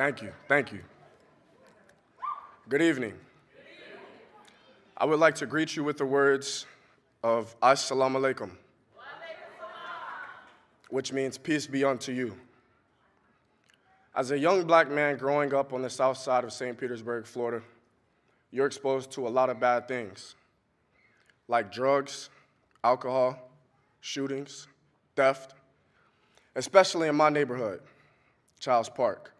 Thank you. Thank you. Good evening. I would like to greet you with the words of Assalamu alaikum, which means peace be unto you. As a young black man growing up on the south side of St. Petersburg, Florida, you're exposed to a lot of bad things, like drugs, alcohol, shootings, theft, especially in my neighborhood, Childs Park.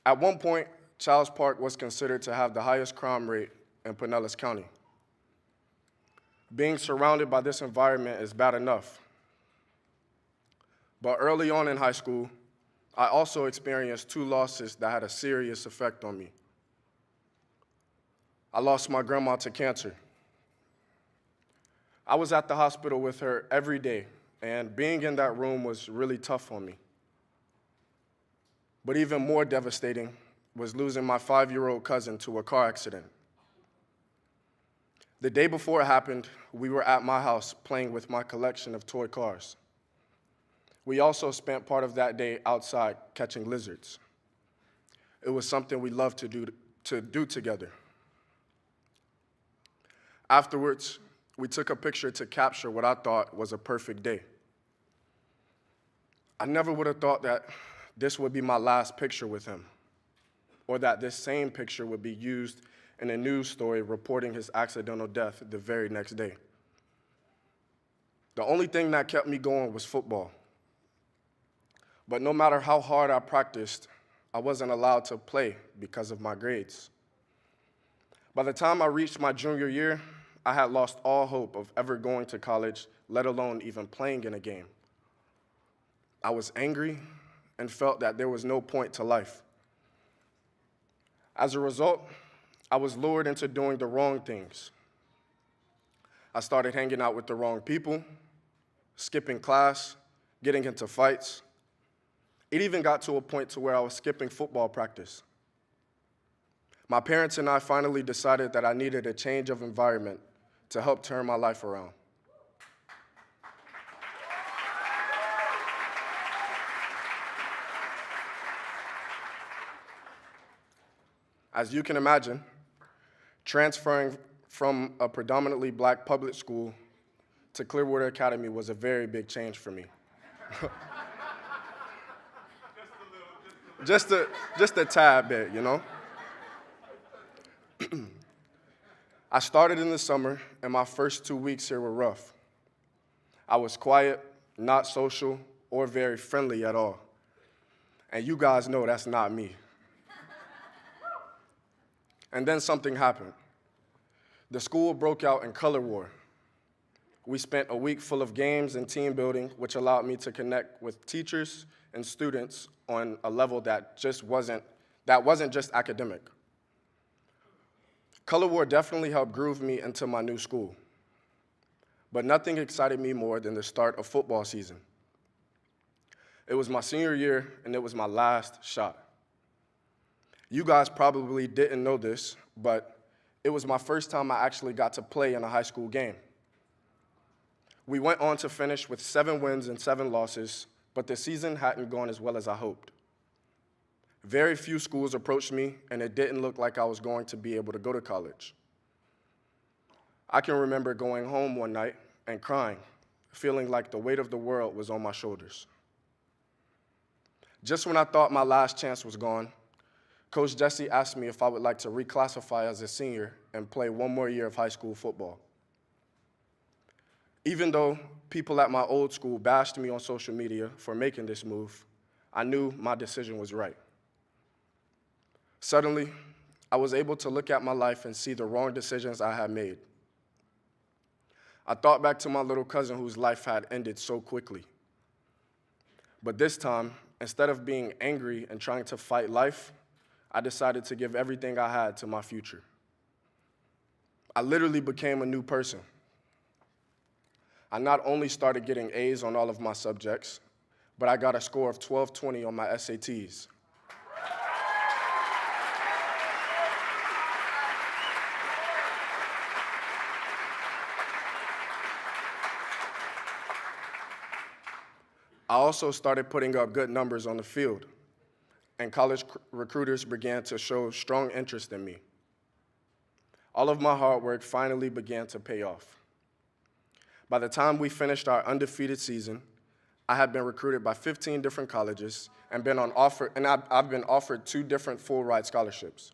At one point, Childs Park was considered to have the highest crime rate in Pinellas County. Being surrounded by this environment is bad enough. But early on in high school, I also experienced two losses that had a serious effect on me. I lost my grandma to cancer. I was at the hospital with her every day, and being in that room was really tough on me. But even more devastating was losing my 5-year-old cousin to a car accident. The day before it happened, we were at my house playing with my collection of toy cars. We also spent part of that day outside catching lizards. It was something we loved to do together. Afterwards, we took a picture to capture what I thought was a perfect day. I never would have thought that this would be my last picture with him, or that this same picture would be used in a news story reporting his accidental death the very next day. The only thing that kept me going was football. But no matter how hard I practiced, I wasn't allowed to play because of my grades. By the time I reached my junior year, I had lost all hope of ever going to college, let alone even playing in a game. I was angry and felt that there was no point to life. As a result, I was lured into doing the wrong things. I started hanging out with the wrong people, skipping class, getting into fights. It even got to a point to where I was skipping football practice. My parents and I finally decided that I needed a change of environment to help turn my life around. As you can imagine, transferring from a predominantly black public school to Clearwater Academy was a very big change for me. Just a tad bit, you know? I started in the summer, and my first 2 weeks here were rough. I was quiet, not social, or very friendly at all. And you guys know that's not me. And then something happened. The school broke out in color war. We spent a week full of games and team building, which allowed me to connect with teachers and students on a level that wasn't just academic. Color war definitely helped groove me into my new school. But nothing excited me more than the start of football season. It was my senior year, and it was my last shot. You guys probably didn't know this, but it was my first time I actually got to play in a high school game. We went on to finish with 7 wins and 7 losses, but the season hadn't gone as well as I hoped. Very few schools approached me, and it didn't look like I was going to be able to go to college. I can remember going home one night and crying, feeling like the weight of the world was on my shoulders. Just when I thought my last chance was gone, Coach Jesse asked me if I would like to reclassify as a senior and play one more year of high school football. Even though people at my old school bashed me on social media for making this move, I knew my decision was right. Suddenly, I was able to look at my life and see the wrong decisions I had made. I thought back to my little cousin whose life had ended so quickly. But this time, instead of being angry and trying to fight life, I decided to give everything I had to my future. I literally became a new person. I not only started getting A's on all of my subjects, but I got a score of 1220 on my SATs. I also started putting up good numbers on the field. and college recruiters began to show strong interest in me. All of my hard work finally began to pay off. By the time we finished our undefeated season, I had been recruited by 15 different colleges and I've been offered 2 different full-ride scholarships.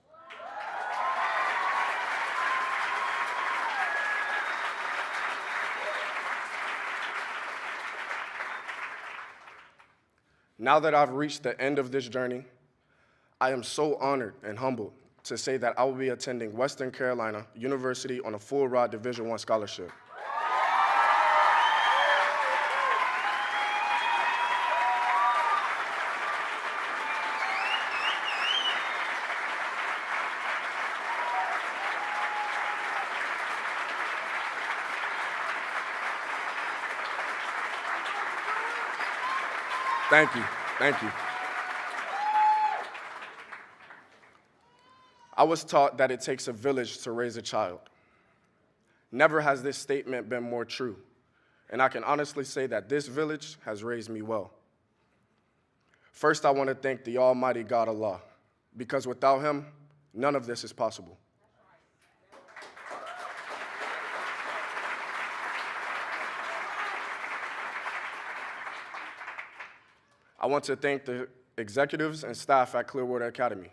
Now that I've reached the end of this journey, I am so honored and humbled to say that I will be attending Western Carolina University on a full-ride Division I scholarship. Thank you, thank you. I was taught that it takes a village to raise a child. Never has this statement been more true, and I can honestly say that this village has raised me well. First, I want to thank the Almighty God Allah, because without Him, none of this is possible. I want to thank the executives and staff at Clearwater Academy.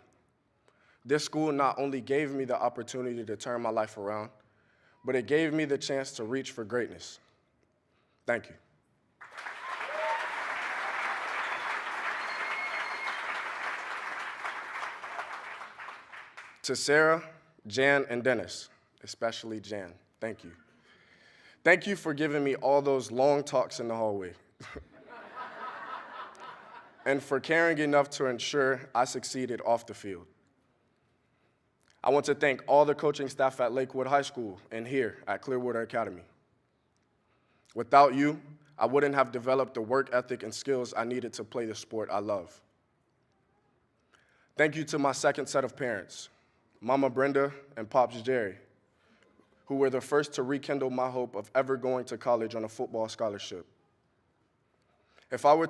This school not only gave me the opportunity to turn my life around, but it gave me the chance to reach for greatness. Thank you. To Sarah, Jan, and Dennis, especially Jan, thank you. Thank you for giving me all those long talks in the hallway. And for caring enough to ensure I succeeded off the field. I want to thank all the coaching staff at Lakewood High School and here at Clearwater Academy. Without you, I wouldn't have developed the work ethic and skills I needed to play the sport I love. Thank you to my second set of parents, Mama Brenda and Pops Jerry, who were the first to rekindle my hope of ever going to college on a football scholarship. If I were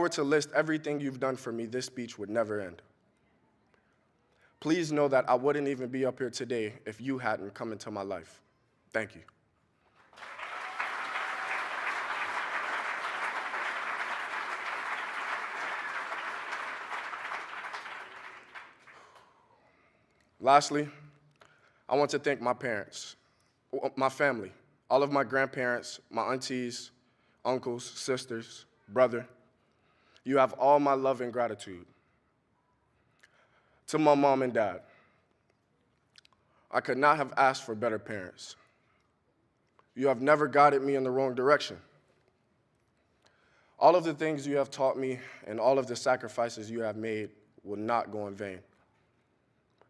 to list everything you've done for me, this speech would never end. Please know that I wouldn't even be up here today if you hadn't come into my life. Thank you. Lastly, I want to thank my parents, my family, all of my grandparents, my aunties, uncles, sisters, brother. You have all my love and gratitude. To my mom and dad, I could not have asked for better parents. You have never guided me in the wrong direction. All of the things you have taught me and all of the sacrifices you have made will not go in vain.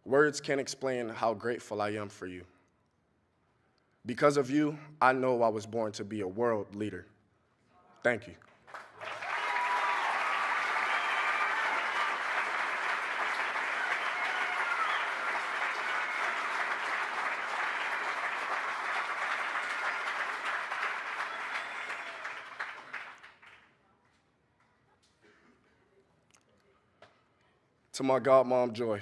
Words can't explain how grateful I am for you. Because of you, I know I was born to be a world leader. Thank you. To my godmom, Joy.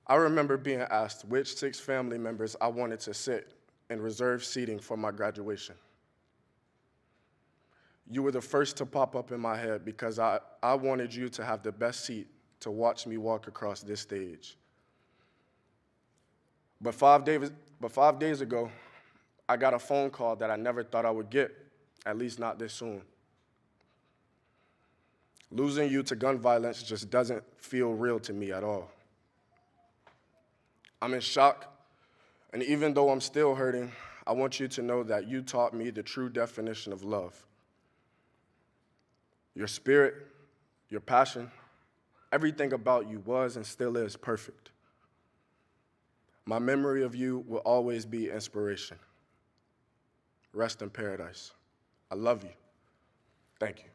I remember being asked which 6 family members I wanted to sit in reserved seating for my graduation. You were the first to pop up in my head because I wanted you to have the best seat to watch me walk across this stage. But 5 days ago, I got a phone call that I never thought I would get, at least not this soon. Losing you to gun violence just doesn't feel real to me at all. I'm in shock, and even though I'm still hurting, I want you to know that you taught me the true definition of love. Your spirit, your passion, everything about you was and still is perfect. My memory of you will always be inspiration. Rest in paradise. I love you. Thank you.